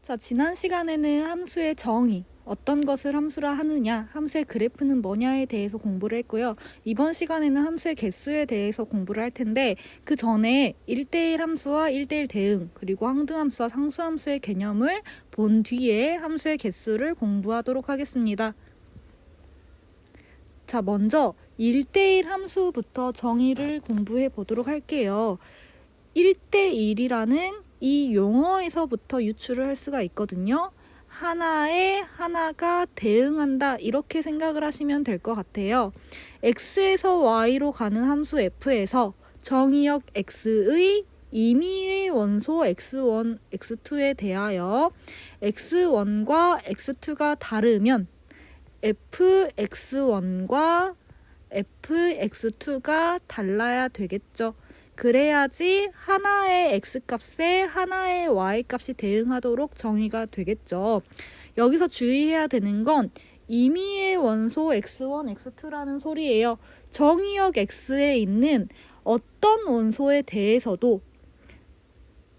자, 지난 시간에는 함수의 정의, 어떤 것을 함수라 하느냐, 함수의 그래프는 뭐냐에 대해서 공부를 했고요. 이번 시간에는 함수의 개수에 대해서 공부를 할 텐데 그 전에 1대1 함수와 1대1 대응, 그리고 항등함수와 상수함수의 개념을 본 뒤에 함수의 개수를 공부하도록 하겠습니다. 자, 먼저 1대1 함수부터 정의를 공부해 보도록 할게요. 1대1이라는 이 용어에서부터 유추를 할 수가 있거든요. 하나에 하나가 대응한다, 이렇게 생각을 하시면 될 것 같아요. x에서 y로 가는 함수 f에서 정의역 x의 임의의 원소 x1, x2에 대하여 x1과 x2가 다르면 fx1과 fx2가 달라야 되겠죠. 그래야지 하나의 x값에 하나의 y값이 대응하도록 정의가 되겠죠. 여기서 주의해야 되는 건 임의의 원소 x1, x2라는 소리예요. 정의역 x에 있는 어떤 원소에 대해서도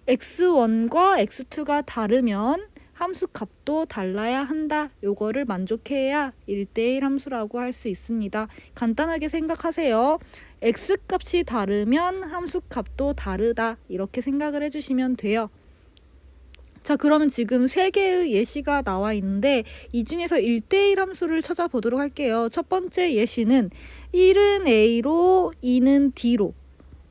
x1과 x2가 다르면 함수 값도 달라야 한다. 요거를 만족해야 1대1 함수라고 할 수 있습니다. 간단하게 생각하세요. x값이 다르면 함수 값도 다르다. 이렇게 생각을 해주시면 돼요. 자, 그러면 지금 3개의 예시가 나와 있는데 이 중에서 1대1 함수를 찾아보도록 할게요. 첫 번째 예시는 1은 A로 2는 D로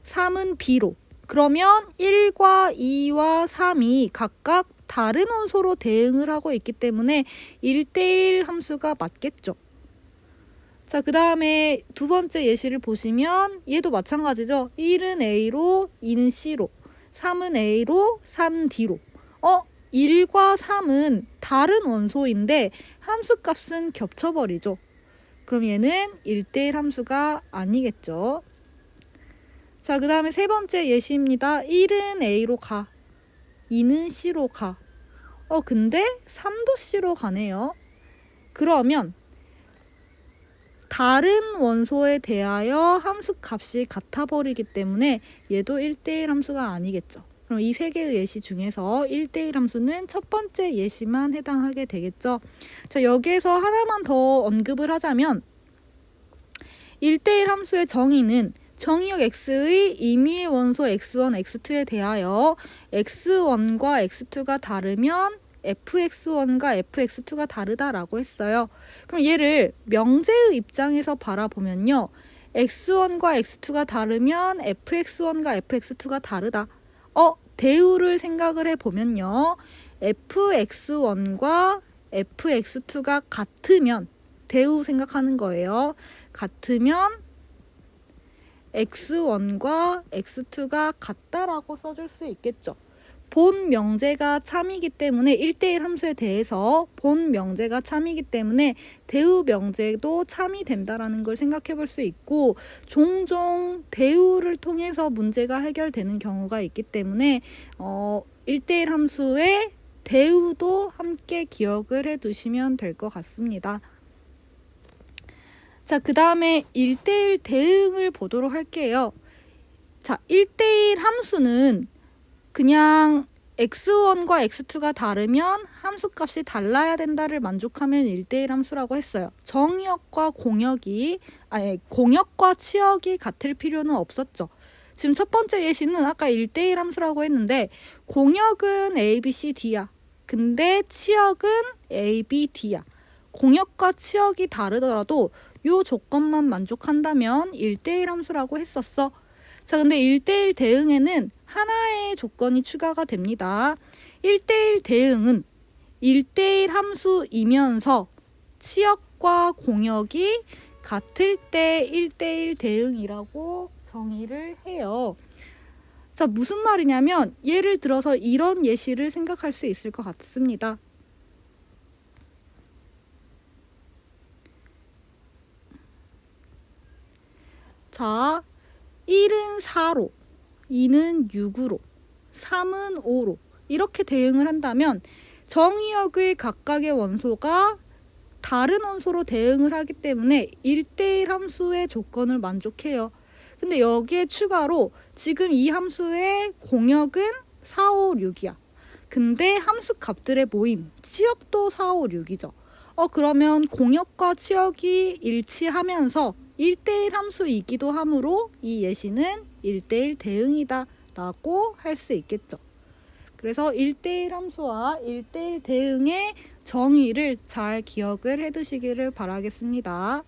3은 B로, 그러면 1과 2와 3이 각각 다른 원소로 대응을 하고 있기 때문에 1대1 함수가 맞겠죠. 자, 그 다음에 두 번째 예시를 보시면 얘도 마찬가지죠. 1은 A로 2는 C로 3은 A로 4는 D로 1과 3은 다른 원소인데 함수값은 겹쳐버리죠. 그럼 얘는 1대1 함수가 아니겠죠. 자, 그 다음에 세 번째 예시입니다. 1은 A로 가 2는 C로 가. 근데 3도 C로 가네요. 그러면 다른 원소에 대하여 함수 값이 같아 버리기 때문에 얘도 1대1 함수가 아니겠죠. 그럼 이 3개의 예시 중에서 1대1 함수는 첫 번째 예시만 해당하게 되겠죠. 자, 여기에서 하나만 더 언급을 하자면 1대1 함수의 정의는 정의역 x의 임의의 원소 x1, x2에 대하여 x1과 x2가 다르면 fx1과 fx2가 다르다라고 했어요. 그럼 얘를 명제의 입장에서 바라보면요. x1과 x2가 다르면 fx1과 fx2가 다르다. 대우를 생각을 해보면요. fx1과 fx2가 같으면, 대우 생각하는 거예요. 같으면 x1과 x2가 같다라고 써줄 수 있겠죠. 본 명제가 참이기 때문에 1대1 함수에 대해서 본 명제가 참이기 때문에 대우 명제도 참이 된다라는 걸 생각해 볼 수 있고, 종종 대우를 통해서 문제가 해결되는 경우가 있기 때문에 1대1 함수의 대우도 함께 기억을 해 두시면 될 것 같습니다. 자, 그 다음에 1대1 대응을 보도록 할게요. 자, 1대1 함수는 그냥 x1과 x2가 다르면 함수값이 달라야 된다를 만족하면 1대1 함수라고 했어요. 정의역과 공역과 치역이 같을 필요는 없었죠. 지금 첫 번째 예시는 아까 1대1 함수라고 했는데 공역은 a, b, c, d야. 근데 치역은 a, b, d야. 공역과 치역이 다르더라도 요 조건만 만족한다면 1대1 함수라고 했었어. 자, 근데 1대1 대응에는 하나의 조건이 추가가 됩니다. 1대1 대응은 1대1 함수이면서 치역과 공역이 같을 때 1대1 대응이라고 정의를 해요. 자, 무슨 말이냐면 예를 들어서 이런 예시를 생각할 수 있을 것 같습니다. 자, 1은 4로, 2는 6으로, 3은 5로 이렇게 대응을 한다면 정의역의 각각의 원소가 다른 원소로 대응을 하기 때문에 1대1 함수의 조건을 만족해요. 근데 여기에 추가로 지금 이 함수의 공역은 4, 5, 6이야. 근데 함수 값들의 모임, 치역도 4, 5, 6이죠. 그러면 공역과 치역이 일치하면서 1대1 함수이기도 하므로 이 예시는 1대1 대응이다 라고 할 수 있겠죠. 그래서 1대1 함수와 1대1 대응의 정의를 잘 기억을 해두시기를 바라겠습니다.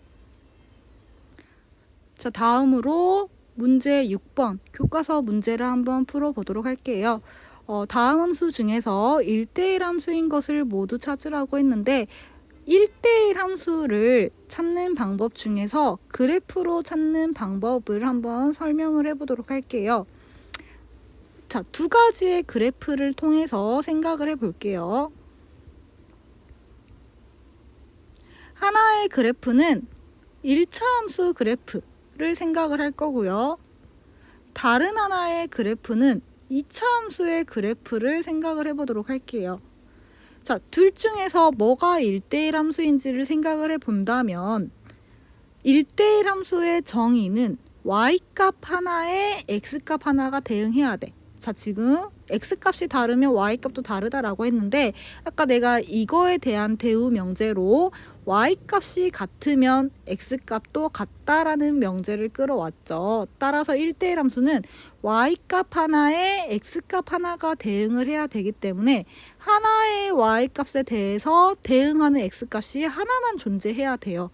자, 다음으로 문제 6번 교과서 문제를 한번 풀어보도록 할게요. 다음 함수 중에서 1대1 함수인 것을 모두 찾으라고 했는데 1대1 함수를 찾는 방법 중에서 그래프로 찾는 방법을 한번 설명을 해보도록 할게요. 자, 두 가지의 그래프를 통해서 생각을 해볼게요. 하나의 그래프는 1차 함수 그래프를 생각을 할 거고요. 다른 하나의 그래프는 2차 함수의 그래프를 생각을 해보도록 할게요. 자, 둘 중에서 뭐가 1대1 함수인지를 생각을 해본다면 1대1 함수의 정의는 y값 하나에 x값 하나가 대응해야 돼. 자, 지금 x값이 다르면 y값도 다르다라고 했는데 아까 내가 이거에 대한 대우 명제로 y값이 같으면 x값도 같다라는 명제를 끌어왔죠. 따라서 1대1 함수는 y값 하나에 x값 하나가 대응을 해야 되기 때문에 하나의 y값에 대해서 대응하는 x값이 하나만 존재해야 돼요.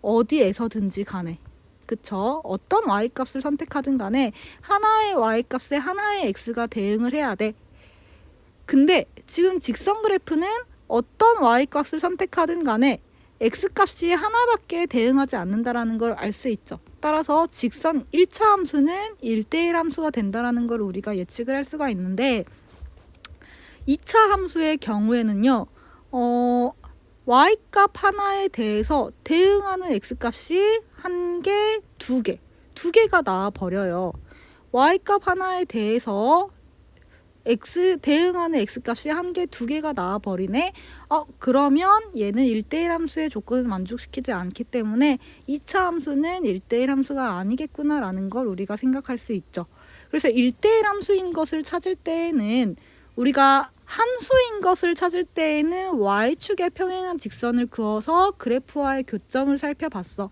어디에서든지 간에. 그쵸? 어떤 y값을 선택하든 간에 하나의 y값에 하나의 x가 대응을 해야 돼. 근데 지금 직선 그래프는 어떤 y값을 선택하든 간에 x값이 하나밖에 대응하지 않는다라는 걸 알 수 있죠. 따라서 직선 1차 함수는 1대1 함수가 된다라는 걸 우리가 예측을 할 수가 있는데 2차 함수의 경우에는요. y값 하나에 대해서 대응하는 x값이 한 개, 두 개가 나와버려요. y값 하나에 대해서 대응하는 x값이 한 개, 두 개가 나와버리네. 그러면 얘는 1대1 함수의 조건을 만족시키지 않기 때문에 2차 함수는 1대1 함수가 아니겠구나 라는 걸 우리가 생각할 수 있죠. 그래서 1대1 함수인 것을 찾을 때에는 우리가 함수인 것을 찾을 때에는 y축에 평행한 직선을 그어서 그래프와의 교점을 살펴봤어.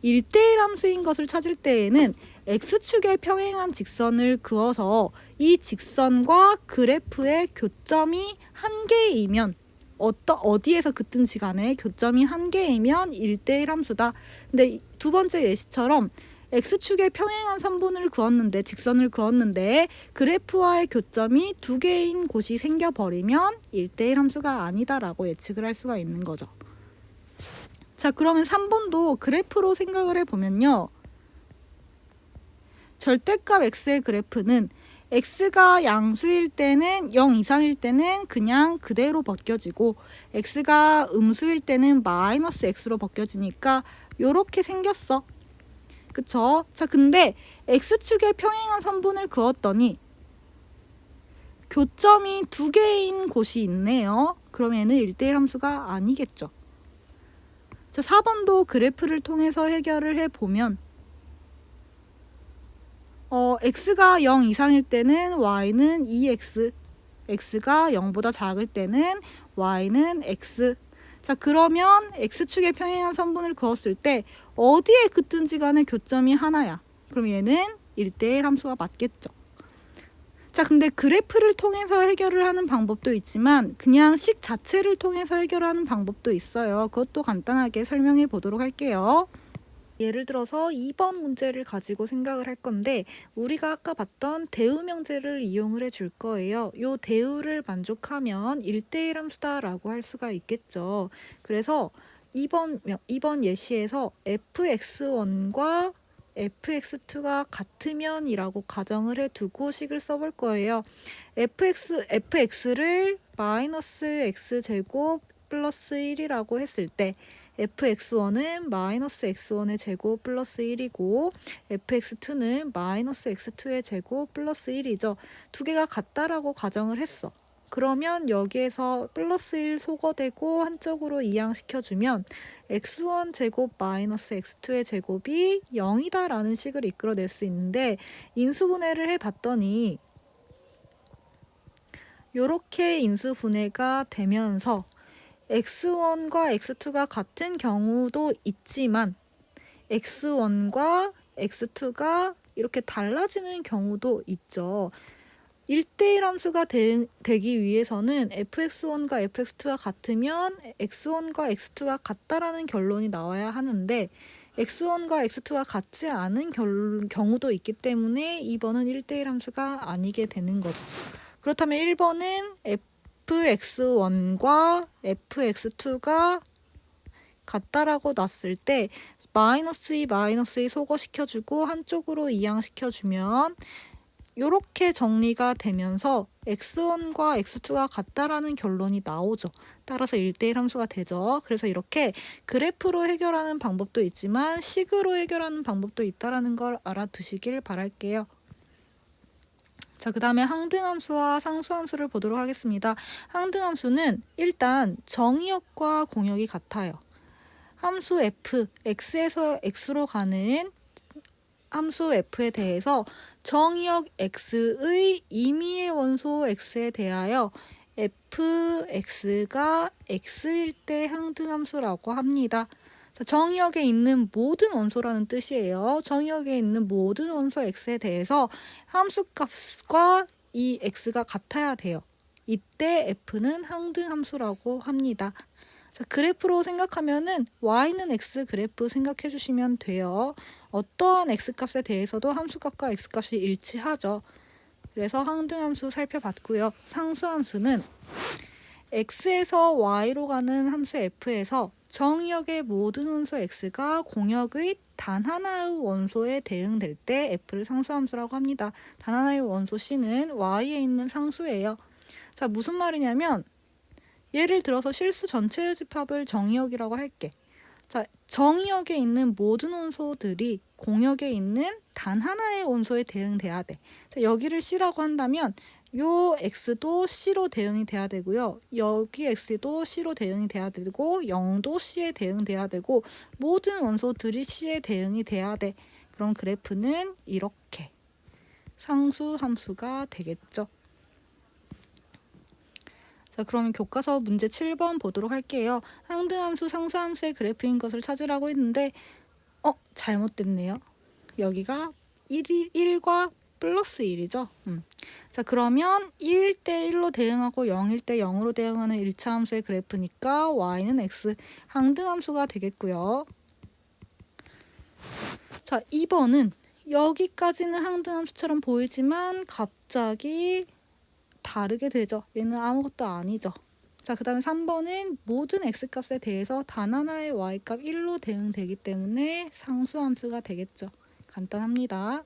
1대1 함수인 것을 찾을 때에는 x축에 평행한 직선을 그어서 이 직선과 그래프의 교점이 한 개이면 어디에서 긋든지 간에 교점이 한 개이면 1대1 함수다. 근데 두 번째 예시처럼 x축에 평행한 선분을 그었는데 직선을 그었는데 그래프와의 교점이 두 개인 곳이 생겨버리면 1대1 함수가 아니다라고 예측을 할 수가 있는 거죠. 자, 그러면 3번도 그래프로 생각을 해보면요. 절대값 x의 그래프는 x가 양수일 때는 0 이상일 때는 그냥 그대로 벗겨지고 x가 음수일 때는 마이너스 x로 벗겨지니까 요렇게 생겼어. 그쵸? 자, 근데 x축에 평행한 선분을 그었더니 교점이 두 개인 곳이 있네요. 그럼 얘는 1대1 함수가 아니겠죠. 자, 4번도 그래프를 통해서 해결을 해보면 x가 0 이상일 때는 y는 2x, x가 0보다 작을 때는 y는 x. 자, 그러면 x축에 평행한 선분을 그었을 때 어디에 긋든지 간에 교점이 하나야. 그럼 얘는 1대1 함수가 맞겠죠. 자, 근데 그래프를 통해서 해결을 하는 방법도 있지만 그냥 식 자체를 통해서 해결하는 방법도 있어요. 그것도 간단하게 설명해 보도록 할게요. 예를 들어서 2번 문제를 가지고 생각을 할 건데 우리가 아까 봤던 대우 명제를 이용을 해줄 거예요. 이 대우를 만족하면 1대1 함수다라고 할 수가 있겠죠. 그래서 2번 예시에서 fx1과 fx2가 같으면 이라고 가정을 해두고 식을 써볼 거예요. fx를 마이너스 x제곱 플러스 1이라고 했을 때 fx1은 마이너스 x1의 제곱 플러스 1이고 fx2는 마이너스 x2의 제곱 플러스 1이죠. 두 개가 같다라고 가정을 했어. 그러면 여기에서 플러스 1 소거되고 한쪽으로 이항시켜주면 x1 제곱 마이너스 x2의 제곱이 0이다 라는 식을 이끌어낼 수 있는데 인수분해를 해봤더니 요렇게 인수분해가 되면서 x1과 x2가 같은 경우도 있지만 x1과 x2가 이렇게 달라지는 경우도 있죠. 1대1 함수가 되기 위해서는 fx1과 fx2가 같으면 x1과 x2가 같다라는 결론이 나와야 하는데 x1과 x2가 같지 않은 경우도 있기 때문에 2번은 1대1 함수가 아니게 되는 거죠. 그렇다면 1번은 fx1과 fx2가 같다라고 놨을 때 -2, -2 소거시켜주고 한쪽으로 이항시켜주면 이렇게 정리가 되면서 x1과 x2가 같다라는 결론이 나오죠. 따라서 1대1 함수가 되죠. 그래서 이렇게 그래프로 해결하는 방법도 있지만 식으로 해결하는 방법도 있다는 걸 알아두시길 바랄게요. 자, 그 다음에 항등함수와 상수함수를 보도록 하겠습니다. 항등함수는 일단 정의역과 공역이 같아요. 함수 f, x에서 x로 가는 함수 f에 대해서 정의역 x의 임의의 원소 x에 대하여 fx가 x일 때 항등함수라고 합니다. 자, 정의역에 있는 모든 원소라는 뜻이에요. 정의역에 있는 모든 원소 x에 대해서 함수값과 이 x가 같아야 돼요. 이때 f는 항등함수라고 합니다. 자, 그래프로 생각하면은 y는 x 그래프 생각해 주시면 돼요. 어떠한 x값에 대해서도 함수값과 x값이 일치하죠. 그래서 항등함수 살펴봤고요. 상수함수는 x에서 y로 가는 함수 f에서 정의역의 모든 원소 x가 공역의 단 하나의 원소에 대응될 때 f를 상수함수라고 합니다. 단 하나의 원소 c는 y에 있는 상수예요. 자, 무슨 말이냐면 예를 들어서 실수 전체의 집합을 정의역이라고 할게. 자, 정의역에 있는 모든 원소들이 공역에 있는 단 하나의 원소에 대응돼야 돼. 자, 여기를 C라고 한다면 요 X도 C로 대응이 돼야 되고요. 여기 X도 C로 대응이 돼야 되고 0도 C에 대응돼야 되고 모든 원소들이 C에 대응이 돼야 돼. 그럼 그래프는 이렇게 상수함수가 되겠죠. 자, 그러면 교과서 문제 7번 보도록 할게요. 항등함수, 상수함수의 그래프인 것을 찾으라고 했는데 잘못됐네요. 여기가 1과 플러스 1이죠. 자, 그러면 1대 1로 대응하고 0일 때 0으로 대응하는 1차 함수의 그래프니까 y는 x, 항등함수가 되겠고요. 자, 2번은 여기까지는 항등함수처럼 보이지만 갑자기 다르게 되죠. 얘는 아무것도 아니죠. 자, 그 다음에 3번은 모든 x값에 대해서 단 하나의 y값 1로 대응되기 때문에 상수함수가 되겠죠. 간단합니다.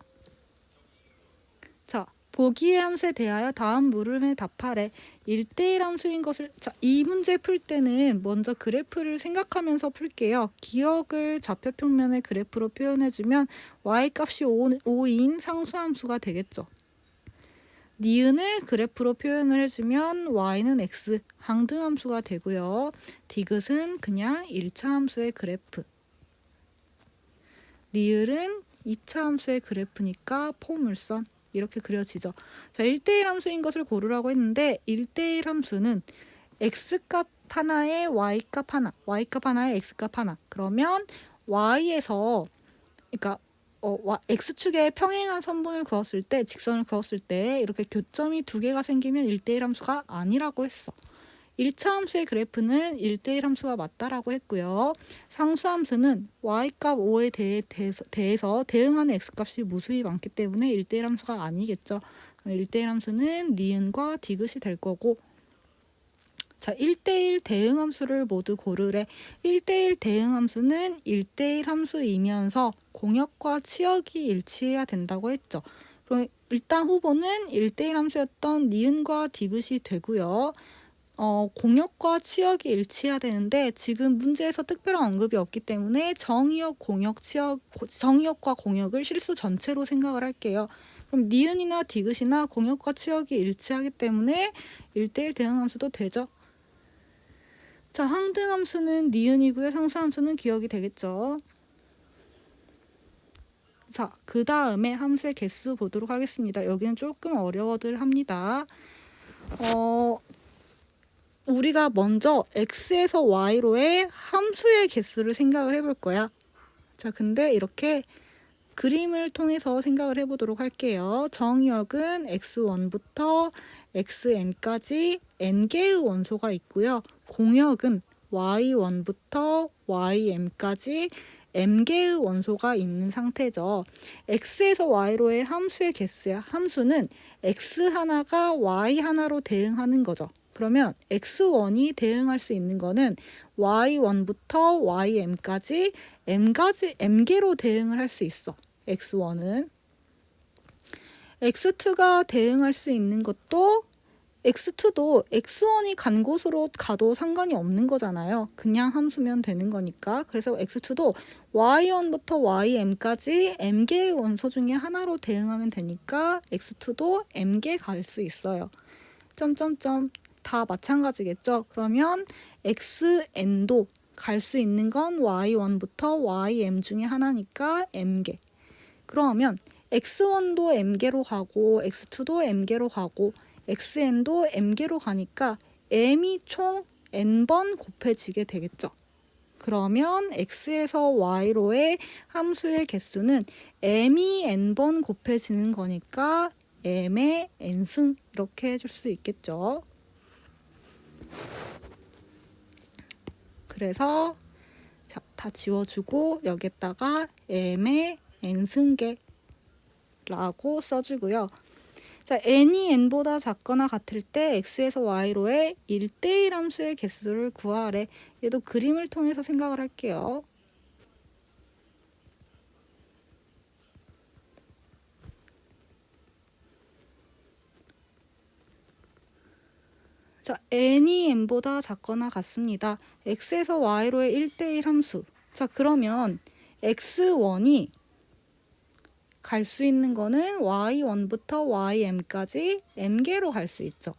자, 보기의 함수에 대하여 다음 물음에 답하래. 1대1 함수인 것을, 자, 이 문제 풀 때는 먼저 그래프를 생각하면서 풀게요. 기억을 좌표 평면의 그래프로 표현해주면 y값이 5인 상수함수가 되겠죠. 니은을 그래프로 표현을 해주면 y는 x, 항등함수가 되고요. 디귿은 그냥 1차 함수의 그래프. 리을은 2차 함수의 그래프니까 포물선. 이렇게 그려지죠. 자, 1대1 함수인 것을 고르라고 했는데 1대1 함수는 x값 하나에 y값 하나, y값 하나에 x값 하나. 그러면 y에서 그러니까 x축에 평행한 선분을 그었을 때, 직선을 그었을 때 이렇게 교점이 두 개가 생기면 1대1 함수가 아니라고 했어. 1차 함수의 그래프는 1대1 함수가 맞다라고 했고요. 상수함수는 y값 5에 대해서 대응하는 x값이 무수히 많기 때문에 1대1 함수가 아니겠죠. 그럼 1대1 함수는 니은과 디귿이 될 거고, 자, 1대1 대응함수를 모두 고르래. 1대1 대응함수는 1대1 함수이면서 공역과 치역이 일치해야 된다고 했죠. 그럼 일단 후보는 1대1 함수였던 니은과 디귿이 되고요. 공역과 치역이 일치해야 되는데 지금 문제에서 특별한 언급이 없기 때문에 정의역, 공역, 치역, 정의역과 공역을 실수 전체로 생각을 할게요. 그럼 니은이나 디귿이나 공역과 치역이 일치하기 때문에 1대1 대응함수도 되죠. 자, 항등함수는 니은이고요. 상수함수는 기억이 되겠죠. 자, 그 다음에 함수의 개수 보도록 하겠습니다. 여기는 조금 어려워들 합니다. 우리가 먼저 x에서 y로의 함수의 개수를 생각을 해볼 거야. 자, 근데 이렇게 그림을 통해서 생각을 해보도록 할게요. 정의역은 x1부터 xn까지 n개의 원소가 있고요. 공역은 y1부터 ym까지 m개의 원소가 있는 상태죠. x에서 y로의 함수의 개수야. 함수는 x 하나가 y 하나로 대응하는 거죠. 그러면 x1이 대응할 수 있는 거는 y1부터 ym까지 m개로 대응을 할 수 있어. x1은. x2가 대응할 수 있는 것도 x2도 x1이 간 곳으로 가도 상관이 없는 거잖아요. 그냥 함수면 되는 거니까. 그래서 x2도 y1부터 ym까지 m개의 원소 중에 하나로 대응하면 되니까 x2도 m개 갈 수 있어요. 점점점 다 마찬가지겠죠. 그러면 xn도 갈 수 있는 건 y1부터 ym 중에 하나니까 m개. 그러면 x1도 m개로 가고 x2도 m개로 가고 xn도 m개로 가니까 m이 총 n번 곱해지게 되겠죠. 그러면 x에서 y로의 함수의 개수는 m이 n번 곱해지는 거니까 m의 n승 이렇게 해줄 수 있겠죠. 그래서 자, 다 지워주고 여기에다가 m의 n승계라고 써주고요. 자, n이 n보다 작거나 같을 때 x에서 y로의 1대1 함수의 개수를 구하래. 얘도 그림을 통해서 생각을 할게요. 자, n이 n보다 작거나 같습니다. x에서 y로의 1대1 함수. 자, 그러면 x1이 갈 수 있는 거는 y1부터 ym까지 m개로 갈 수 있죠.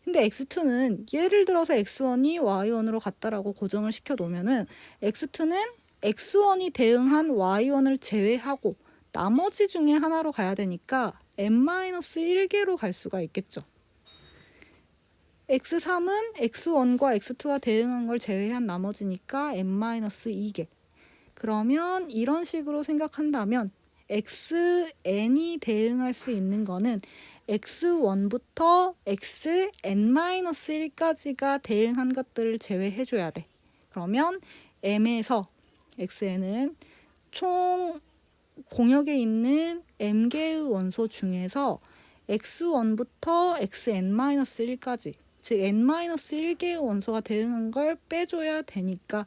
근데 x2는 예를 들어서 x1이 y1으로 갔다라고 고정을 시켜 놓으면은 x2는 x1이 대응한 y1을 제외하고 나머지 중에 하나로 가야 되니까 n-1개로 갈 수가 있겠죠. x3은 x1과 x2가 대응한 걸 제외한 나머지니까 n-2개. 그러면 이런 식으로 생각한다면 xn이 대응할 수 있는 거는 x1부터 xn-1까지가 대응한 것들을 제외해줘야 돼. 그러면 m에서 xn은 총 공역에 있는 m개의 원소 중에서 x1부터 xn-1까지 즉 n-1개의 원소가 대응한 걸 빼줘야 되니까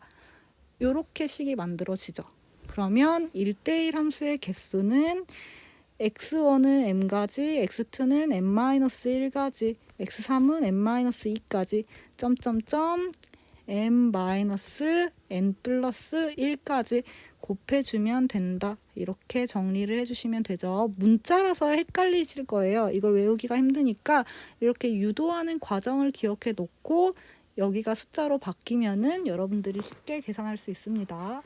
이렇게 식이 만들어지죠. 그러면 1대1 함수의 개수는 x1은 m가지, x2는 n-1가지, x3은 n-2까지 점점점 m-n 플러스 1까지 곱해주면 된다. 이렇게 정리를 해주시면 되죠. 문자라서 헷갈리실 거예요. 이걸 외우기가 힘드니까 이렇게 유도하는 과정을 기억해 놓고 여기가 숫자로 바뀌면은 여러분들이 쉽게 계산할 수 있습니다.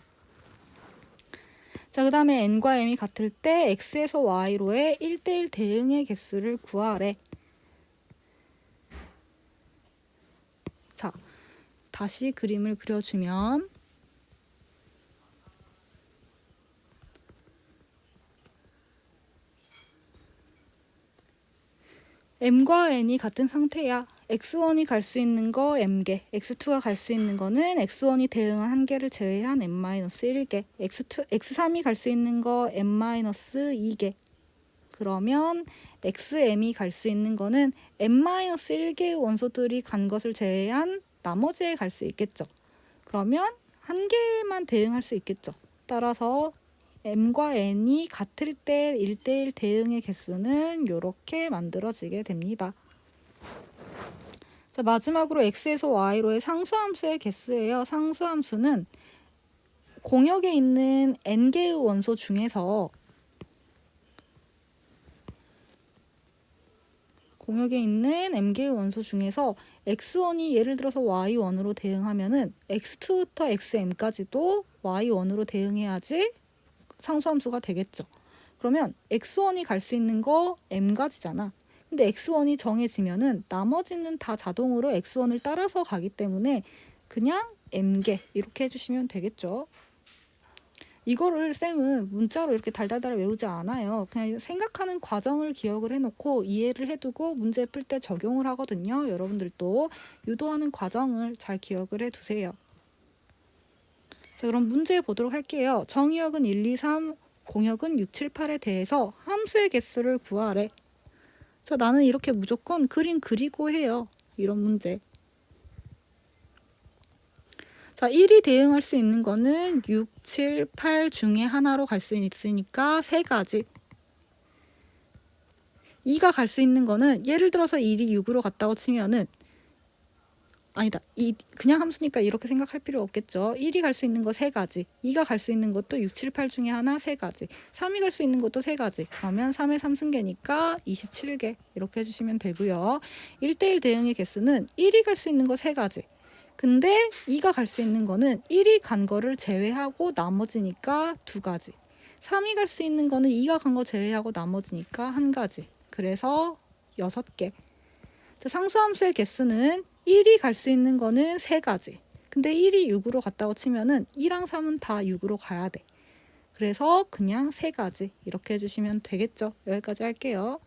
자, 그 다음에 n과 m이 같을 때 x에서 y로의 1대1 대응의 개수를 구하래. 자, 다시 그림을 그려주면 m과 n이 같은 상태야. x1이 갈 수 있는 거 m개, x2가 갈 수 있는 거는 x1이 대응한 한 개를 제외한 n-1개, x3이 갈 수 있는 거 n-2개. 그러면 xm이 갈 수 있는 거는 n-1개의 원소들이 간 것을 제외한 나머지에 갈 수 있겠죠. 그러면 한 개만 대응할 수 있겠죠. 따라서 m과 n이 같을 때 1대1 대응의 개수는 이렇게 만들어지게 됩니다. 자, 마지막으로 x에서 y로의 상수함수의 개수예요. 상수함수는 공역에 있는 n개의 원소 중에서 m개의 원소 중에서 x1이 예를 들어서 y1으로 대응하면은 x2부터 xm까지도 y1으로 대응해야지 상수함수가 되겠죠. 그러면 x1이 갈 수 있는 거 m가지잖아. 근데 x1이 정해지면은 나머지는 다 자동으로 x1을 따라서 가기 때문에 그냥 m개 이렇게 해주시면 되겠죠. 이거를 쌤은 문자로 이렇게 달달달 외우지 않아요. 그냥 생각하는 과정을 기억을 해놓고 이해를 해두고 문제 풀 때 적용을 하거든요. 여러분들도 유도하는 과정을 잘 기억을 해두세요. 자, 그럼 문제 보도록 할게요. 정의역은 1, 2, 3, 공역은 6, 7, 8에 대해서 함수의 개수를 구하래. 자, 나는 이렇게 무조건 그림 그리고 해요. 이런 문제. 자, 1이 대응할 수 있는 거는 6, 7, 8 중에 하나로 갈 수 있으니까 3가지. 2가 갈 수 있는 거는 예를 들어서 1이 6으로 갔다고 치면은 아니다. 그냥 함수니까 이렇게 생각할 필요 없겠죠. 1이 갈 수 있는 거 3가지. 2가 갈 수 있는 것도 6, 7, 8 중에 하나 3가지. 3이 갈 수 있는 것도 3가지. 그러면 3의 3승계니까 27개. 이렇게 해주시면 되고요. 1대1 대응의 개수는 1이 갈 수 있는 거 3가지. 근데 2가 갈 수 있는 거는 1이 간 거를 제외하고 나머지니까 2가지. 3이 갈 수 있는 거는 2가 간 거 제외하고 나머지니까 1가지. 그래서 6개. 자, 상수함수의 개수는 1이 갈 수 있는 거는 3가지. 근데 1이 6으로 갔다고 치면은 2랑 3은 다 6으로 가야 돼. 그래서 그냥 3가지 이렇게 해주시면 되겠죠. 여기까지 할게요.